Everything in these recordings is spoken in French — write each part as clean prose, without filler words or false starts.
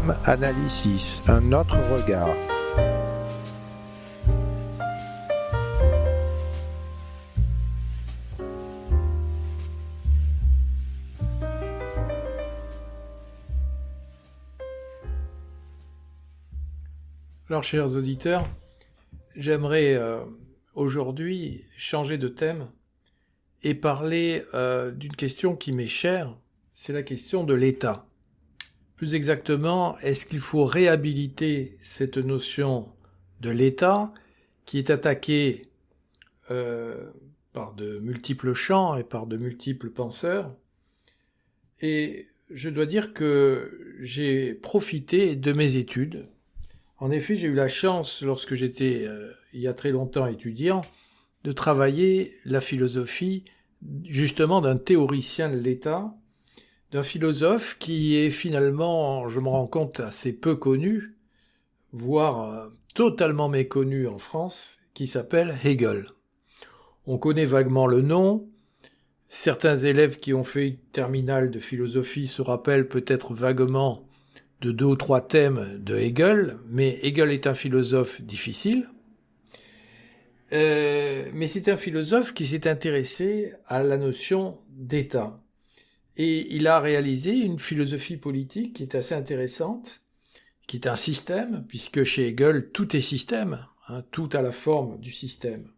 System Analysis, un autre regard. Alors, chers auditeurs, j'aimerais aujourd'hui changer de thème et parler d'une question qui m'est chère, c'est la question de l'État. Plus exactement, est-ce qu'il faut réhabiliter cette notion de l'État qui est attaquée par de multiples champs et par de multiples penseurs? Et je dois dire que j'ai profité de mes études. En effet, j'ai eu la chance, lorsque j'étais, il y a très longtemps, étudiant, de travailler la philosophie, justement, d'un théoricien de l'État, d'un philosophe qui est finalement, je me rends compte, assez peu connu, voire totalement méconnu en France, qui s'appelle Hegel. On connaît vaguement le nom. Certains élèves qui ont fait une terminale de philosophie se rappellent peut-être vaguement de 2 ou 3 thèmes de Hegel, mais Hegel est un philosophe difficile. Mais c'est un philosophe qui s'est intéressé à la notion d'État. Et il a réalisé une philosophie politique qui est assez intéressante, qui est un système, puisque chez Hegel, tout est système, tout a la forme du système.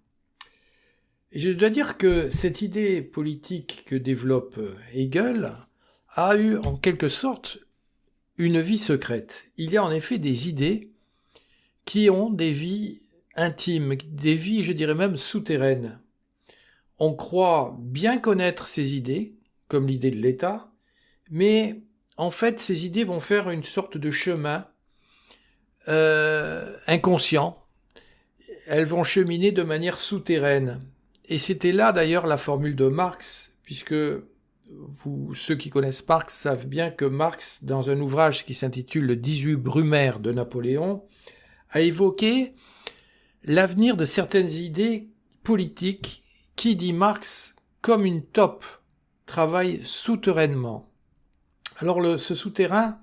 Et je dois dire que cette idée politique que développe Hegel a eu en quelque sorte une vie secrète. Il y a en effet des idées qui ont des vies intimes, des vies, je dirais même, souterraines. On croit bien connaître ces idées, comme l'idée de l'État, mais en fait, ces idées vont faire une sorte de chemin inconscient. Elles vont cheminer de manière souterraine. Et c'était là d'ailleurs la formule de Marx, puisque ceux qui connaissent Marx savent bien que Marx, dans un ouvrage qui s'intitule Le 18 Brumaire de Napoléon, a évoqué l'avenir de certaines idées politiques qui, dit Marx, comme une taupe, travaillent souterrainement. Alors ce souterrain,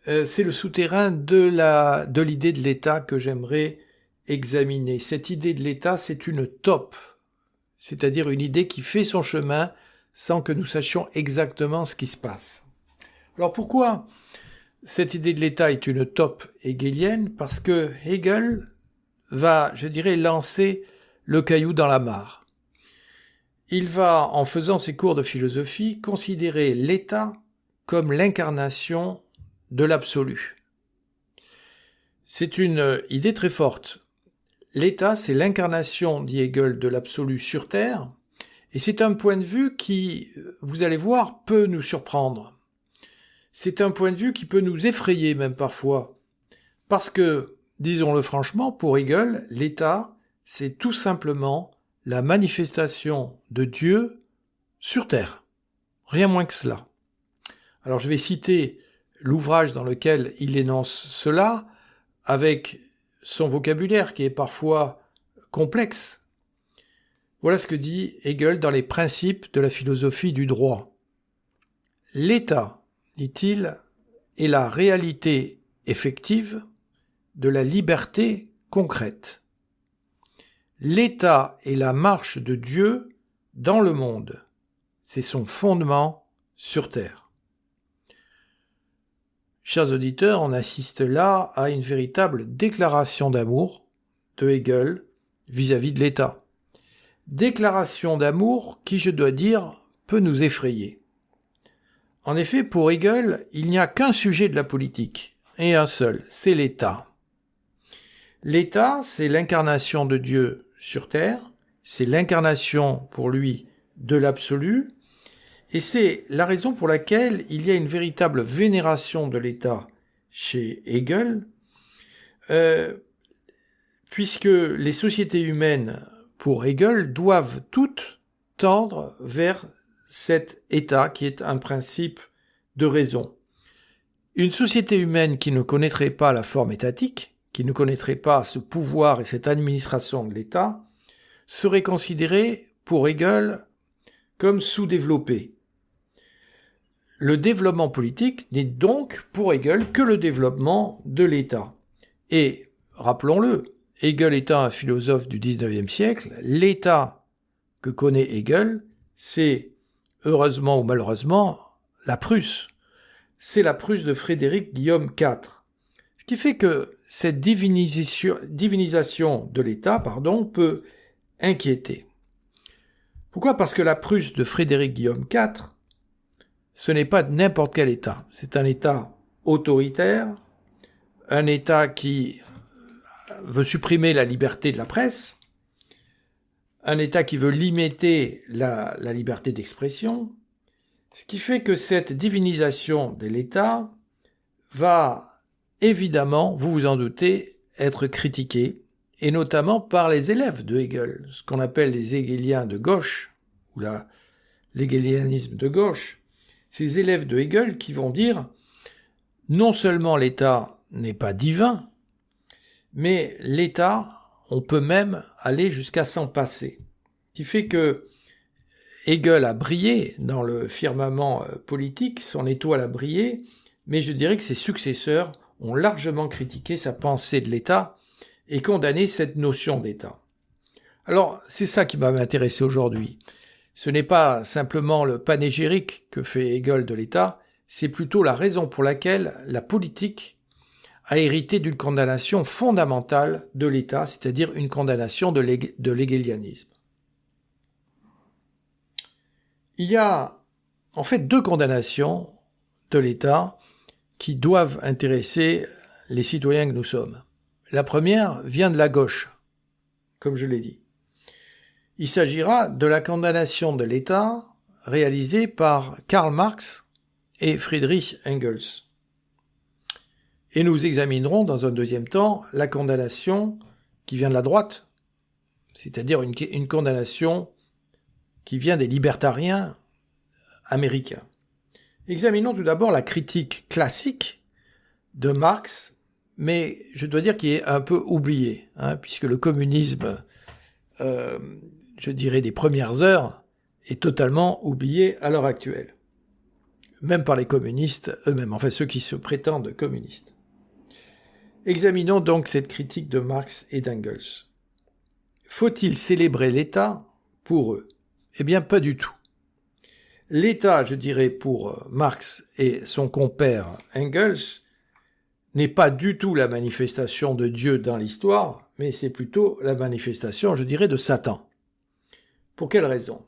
c'est le souterrain de l'idée de l'État que j'aimerais examiner. Cette idée de l'État, c'est une taupe, c'est-à-dire une idée qui fait son chemin sans que nous sachions exactement ce qui se passe. Alors pourquoi cette idée de l'État est une taupe hegelienne? Parce que Hegel va, je dirais, lancer le caillou dans la mare. Il va, en faisant ses cours de philosophie, considérer l'État comme l'incarnation de l'absolu. C'est une idée très forte. L'État, c'est l'incarnation, dit Hegel, de l'absolu sur Terre, et c'est un point de vue qui, vous allez voir, peut nous surprendre. C'est un point de vue qui peut nous effrayer même parfois. Parce que, disons-le franchement, pour Hegel, l'État, c'est tout simplement la manifestation de Dieu sur Terre. Rien moins que cela. Alors je vais citer l'ouvrage dans lequel il énonce cela, avec son vocabulaire qui est parfois complexe. Voilà ce que dit Hegel dans les principes de la philosophie du droit. L'État, dit-il, est la réalité effective de la liberté concrète. L'État est la marche de Dieu dans le monde. C'est son fondement sur terre. Chers auditeurs, on assiste là à une véritable déclaration d'amour de Hegel vis-à-vis de l'État. Déclaration d'amour qui, je dois dire, peut nous effrayer. En effet, pour Hegel, il n'y a qu'un sujet de la politique, et un seul, c'est l'État. L'État, c'est l'incarnation de Dieu sur terre, c'est l'incarnation pour lui de l'absolu, et c'est la raison pour laquelle il y a une véritable vénération de l'État chez Hegel, puisque les sociétés humaines, pour Hegel, doivent toutes tendre vers cet état qui est un principe de raison. Une société humaine qui ne connaîtrait pas la forme étatique, qui ne connaîtrait pas ce pouvoir et cette administration de l'État, serait considérée, pour Hegel, comme sous-développée. le développement politique n'est donc pour Hegel que le développement de l'État. Et, rappelons-le, Hegel étant un philosophe du XIXe siècle, l'État que connaît Hegel, c'est, heureusement ou malheureusement, la Prusse. C'est la Prusse de Frédéric Guillaume IV. Ce qui fait que cette divinisation de l'État, peut inquiéter. Pourquoi ? Parce que la Prusse de Frédéric Guillaume IV, ce n'est pas n'importe quel État. C'est un État autoritaire, un État qui veut supprimer la liberté de la presse, un État qui veut limiter la liberté d'expression, ce qui fait que cette divinisation de l'État va évidemment, vous vous en doutez, être critiquée, et notamment par les élèves de Hegel, ce qu'on appelle les hegéliens de gauche, ou l'hegélianisme de gauche, ces élèves de Hegel qui vont dire non seulement l'État n'est pas divin, mais l'État, on peut même aller jusqu'à s'en passer. Ce qui fait que Hegel a brillé dans le firmament politique, son étoile a brillé, mais je dirais que ses successeurs ont largement critiqué sa pensée de l'État et condamné cette notion d'État. Alors, c'est ça qui va m'intéresser aujourd'hui. Ce n'est pas simplement le panégyrique que fait Hegel de l'État, c'est plutôt la raison pour laquelle la politique a hérité d'une condamnation fondamentale de l'État, c'est-à-dire une condamnation de l'hegélianisme. Il y a en fait deux condamnations de l'État qui doivent intéresser les citoyens que nous sommes. La première vient de la gauche, comme je l'ai dit. Il s'agira de la condamnation de l'État réalisée par Karl Marx et Friedrich Engels. Et nous examinerons dans un deuxième temps la condamnation qui vient de la droite, c'est-à-dire une condamnation qui vient des libertariens américains. Examinons tout d'abord la critique classique de Marx, mais je dois dire qu'il est un peu oublié, puisque le communisme, je dirais des premières heures, est totalement oublié à l'heure actuelle. Même par les communistes eux-mêmes, enfin ceux qui se prétendent communistes. Examinons donc cette critique de Marx et d'Engels. Faut-il célébrer l'État pour eux ? Eh bien, pas du tout. L'État, je dirais, pour Marx et son compère Engels, n'est pas du tout la manifestation de Dieu dans l'histoire, mais c'est plutôt la manifestation, je dirais, de Satan. Pour quelle raison ?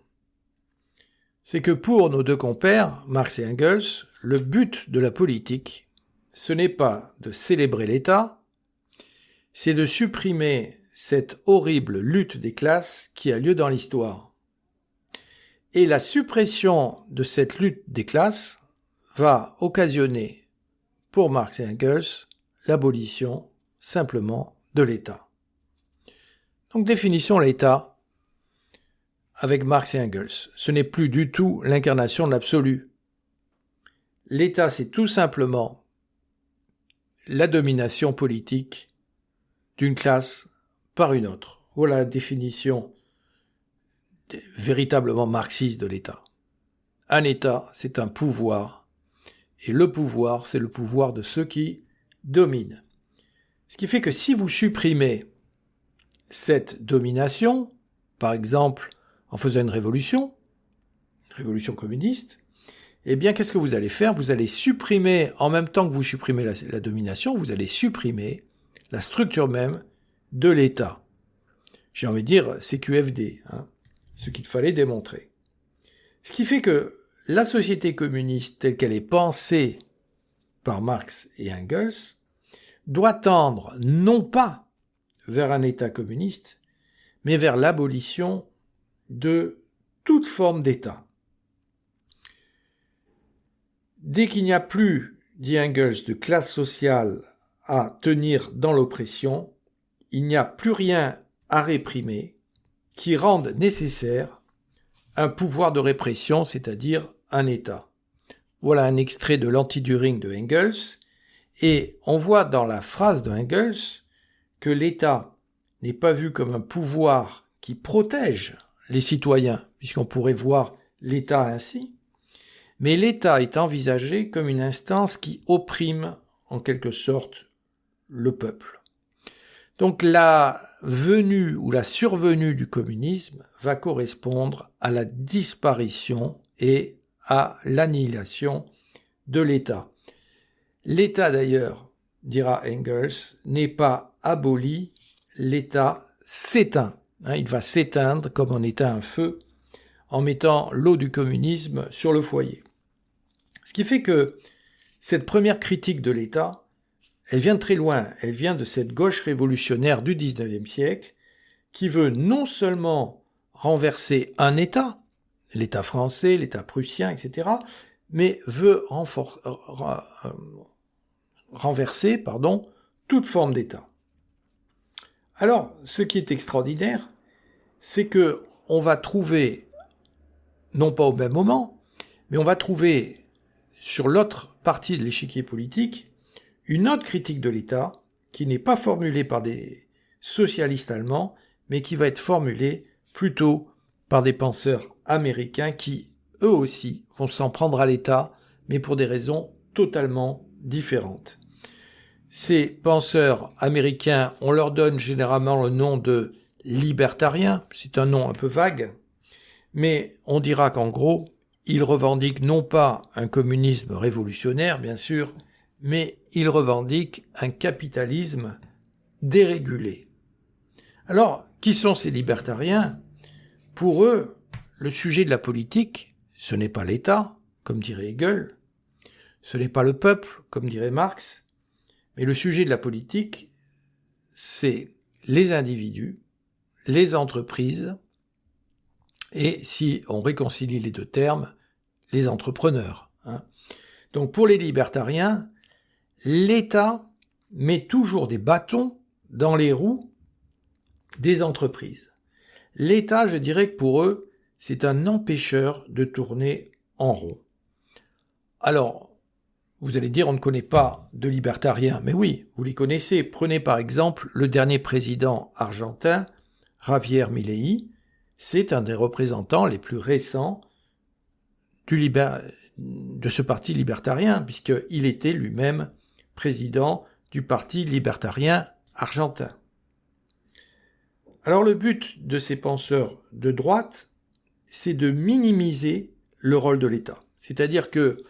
C'est que pour nos deux compères, Marx et Engels, le but de la politique, ce n'est pas de célébrer l'État, c'est de supprimer cette horrible lutte des classes qui a lieu dans l'histoire. Et la suppression de cette lutte des classes va occasionner, pour Marx et Engels, l'abolition simplement de l'État. Donc définissons l'État avec Marx et Engels. Ce n'est plus du tout l'incarnation de l'absolu. L'État, c'est tout simplement la domination politique d'une classe par une autre. Voilà la définition véritablement marxiste de l'État. Un État, c'est un pouvoir, et le pouvoir, c'est le pouvoir de ceux qui dominent. Ce qui fait que si vous supprimez cette domination, par exemple en faisant une révolution communiste, eh bien qu'est-ce que vous allez faire ? Vous allez supprimer, en même temps que vous supprimez la domination, vous allez supprimer la structure même de l'État. J'ai envie de dire CQFD, ce qu'il fallait démontrer. Ce qui fait que la société communiste telle qu'elle est pensée par Marx et Engels doit tendre non pas vers un État communiste, mais vers l'abolition de toute forme d'État. Dès qu'il n'y a plus, dit Engels, de classe sociale à tenir dans l'oppression, il n'y a plus rien à réprimer qui rende nécessaire un pouvoir de répression, c'est-à-dire un État. Voilà un extrait de l'Anti-Düring de Engels, et on voit dans la phrase de Engels que l'État n'est pas vu comme un pouvoir qui protège les citoyens, puisqu'on pourrait voir l'État ainsi, Mais l'État est envisagé comme une instance qui opprime, en quelque sorte, le peuple. Donc la venue ou la survenue du communisme va correspondre à la disparition et à l'annihilation de l'État. L'État, d'ailleurs, dira Engels, n'est pas aboli, l'État s'éteint. Il va s'éteindre comme on éteint un feu en mettant l'eau du communisme sur le foyer. Ce qui fait que cette première critique de l'État, elle vient de très loin, elle vient de cette gauche révolutionnaire du XIXe siècle qui veut non seulement renverser un État, l'État français, l'État prussien, etc., mais veut renverser toute forme d'État. Alors, ce qui est extraordinaire, c'est que on va trouver, non pas au même moment, mais on va trouver sur l'autre partie de l'échiquier politique une autre critique de l'État qui n'est pas formulée par des socialistes allemands, mais qui va être formulée plutôt par des penseurs américains qui, eux aussi, vont s'en prendre à l'État, mais pour des raisons totalement différentes. Ces penseurs américains, on leur donne généralement le nom de libertariens, c'est un nom un peu vague, mais on dira qu'en gros, ils revendiquent non pas un communisme révolutionnaire, bien sûr, mais ils revendiquent un capitalisme dérégulé. Alors, qui sont ces libertariens ? Pour eux, le sujet de la politique, ce n'est pas l'État, comme dirait Hegel, ce n'est pas le peuple, comme dirait Marx, mais le sujet de la politique, c'est les individus, les entreprises, et si on réconcilie les deux termes, les entrepreneurs. Donc pour les libertariens, l'État met toujours des bâtons dans les roues des entreprises. L'État, je dirais que pour eux, c'est un empêcheur de tourner en rond. Alors, vous allez dire, on ne connaît pas de libertariens. Mais oui, vous les connaissez. Prenez par exemple le dernier président argentin, Javier Milei. C'est un des représentants les plus récents de ce parti libertarien, puisqu'il était lui-même président du parti libertarien argentin. Alors le but de ces penseurs de droite, c'est de minimiser le rôle de l'État. C'est-à-dire que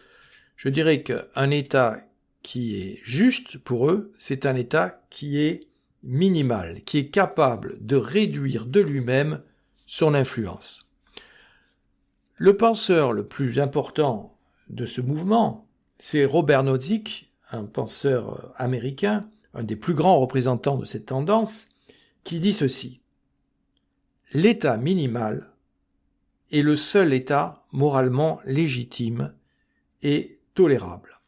je dirais qu'un État qui est juste pour eux, c'est un État qui est minimal, qui est capable de réduire de lui-même son influence. Le penseur le plus important de ce mouvement, c'est Robert Nozick, un penseur américain, un des plus grands représentants de cette tendance, qui dit ceci. L'État minimal est le seul État moralement légitime et tolérable.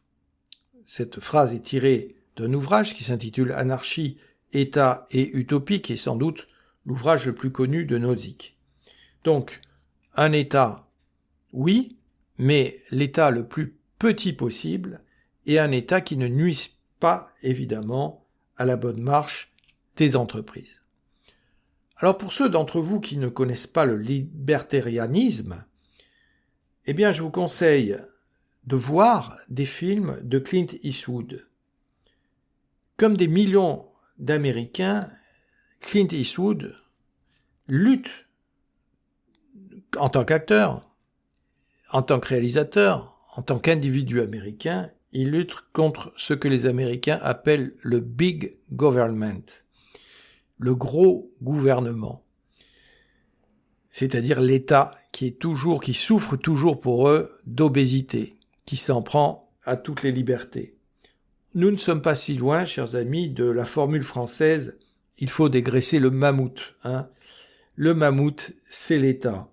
Cette phrase est tirée d'un ouvrage qui s'intitule Anarchie, État et Utopie, qui est sans doute l'ouvrage le plus connu de Nozick. Donc, un État, oui, mais l'État le plus petit possible et un État qui ne nuise pas, évidemment, à la bonne marche des entreprises. Alors pour ceux d'entre vous qui ne connaissent pas le libertarianisme, eh bien je vous conseille de voir des films de Clint Eastwood. Comme des millions d'Américains, Clint Eastwood lutte en tant qu'acteur, en tant que réalisateur, en tant qu'individu américain, il lutte contre ce que les Américains appellent le big government, le gros gouvernement, c'est-à-dire l'État qui souffre toujours pour eux d'obésité, qui s'en prend à toutes les libertés. Nous ne sommes pas si loin, chers amis, de la formule française « il faut dégraisser le mammouth ». Le mammouth, c'est l'État.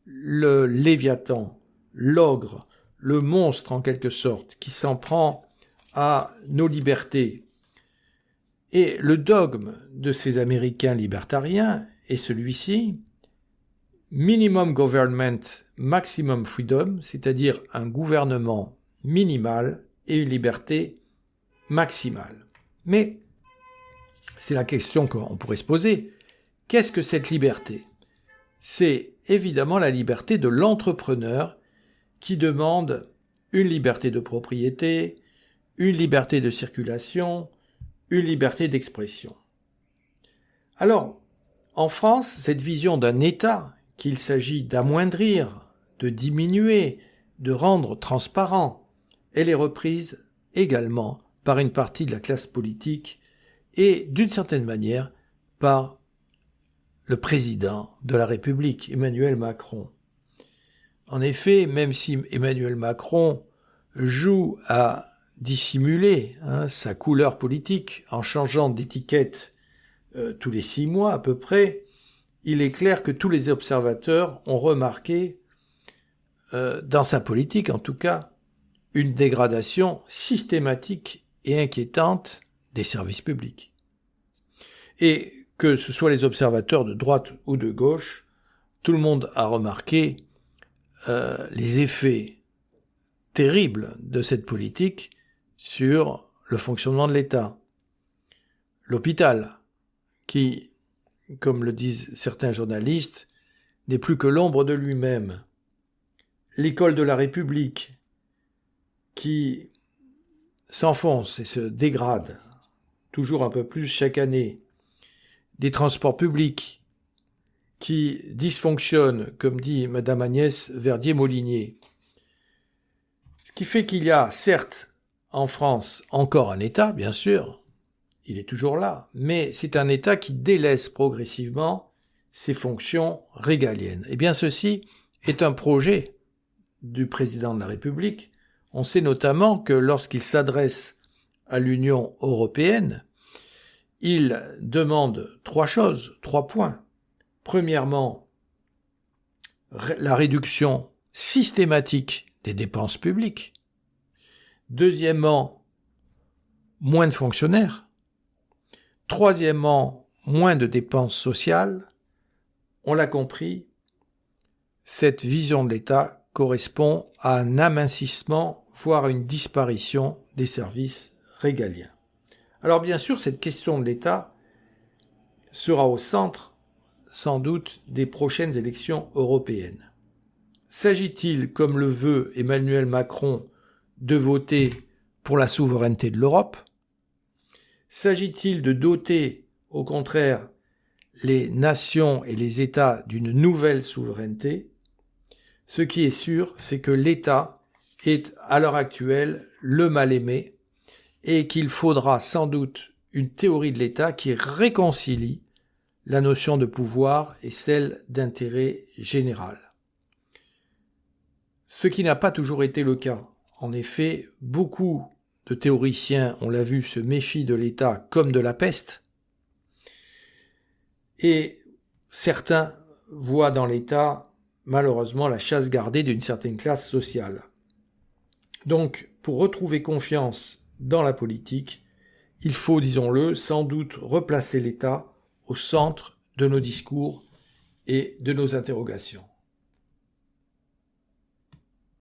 Le léviathan, l'ogre, le monstre en quelque sorte, qui s'en prend à nos libertés. Et le dogme de ces Américains libertariens est celui-ci, minimum government, maximum freedom, c'est-à-dire un gouvernement minimal et une liberté maximale. Mais c'est la question qu'on pourrait se poser. Qu'est-ce que cette liberté ? C'est évidemment la liberté de l'entrepreneur qui demande une liberté de propriété, une liberté de circulation, une liberté d'expression. Alors, en France, cette vision d'un État qu'il s'agit d'amoindrir, de diminuer, de rendre transparent, elle est reprise également par une partie de la classe politique et, d'une certaine manière, par le président de la République, Emmanuel Macron. En effet, même si Emmanuel Macron joue à dissimuler sa couleur politique en changeant d'étiquette tous les 6 mois à peu près, il est clair que tous les observateurs ont remarqué, dans sa politique en tout cas, une dégradation systématique et inquiétante des services publics. Et que ce soit les observateurs de droite ou de gauche, tout le monde a remarqué les effets terribles de cette politique sur le fonctionnement de l'État. L'hôpital, qui, comme le disent certains journalistes, n'est plus que l'ombre de lui-même. L'école de la République, qui s'enfonce et se dégrade toujours un peu plus chaque année. Des transports publics qui dysfonctionnent, comme dit Madame Agnès Verdier-Molinier. Ce qui fait qu'il y a, certes, en France, encore un État, bien sûr, il est toujours là, mais c'est un État qui délaisse progressivement ses fonctions régaliennes. Eh bien, ceci est un projet du président de la République. On sait notamment que lorsqu'il s'adresse à l'Union européenne, il demande 3 choses, 3 points. Premièrement, la réduction systématique des dépenses publiques. Deuxièmement, moins de fonctionnaires. Troisièmement, moins de dépenses sociales. On l'a compris, cette vision de l'État correspond à un amincissement, voire une disparition des services régaliens. Alors bien sûr, cette question de l'État sera au centre, sans doute, des prochaines élections européennes. S'agit-il, comme le veut Emmanuel Macron, de voter pour la souveraineté de l'Europe ? S'agit-il de doter, au contraire, les nations et les États d'une nouvelle souveraineté ? Ce qui est sûr, c'est que l'État est, à l'heure actuelle, le mal-aimé et qu'il faudra sans doute une théorie de l'État qui réconcilie la notion de pouvoir et celle d'intérêt général. Ce qui n'a pas toujours été le cas. En effet, beaucoup de théoriciens, on l'a vu, se méfient de l'État comme de la peste, et certains voient dans l'État, malheureusement, la chasse gardée d'une certaine classe sociale. Donc, pour retrouver confiance dans la politique, il faut, disons-le, sans doute replacer l'État au centre de nos discours et de nos interrogations.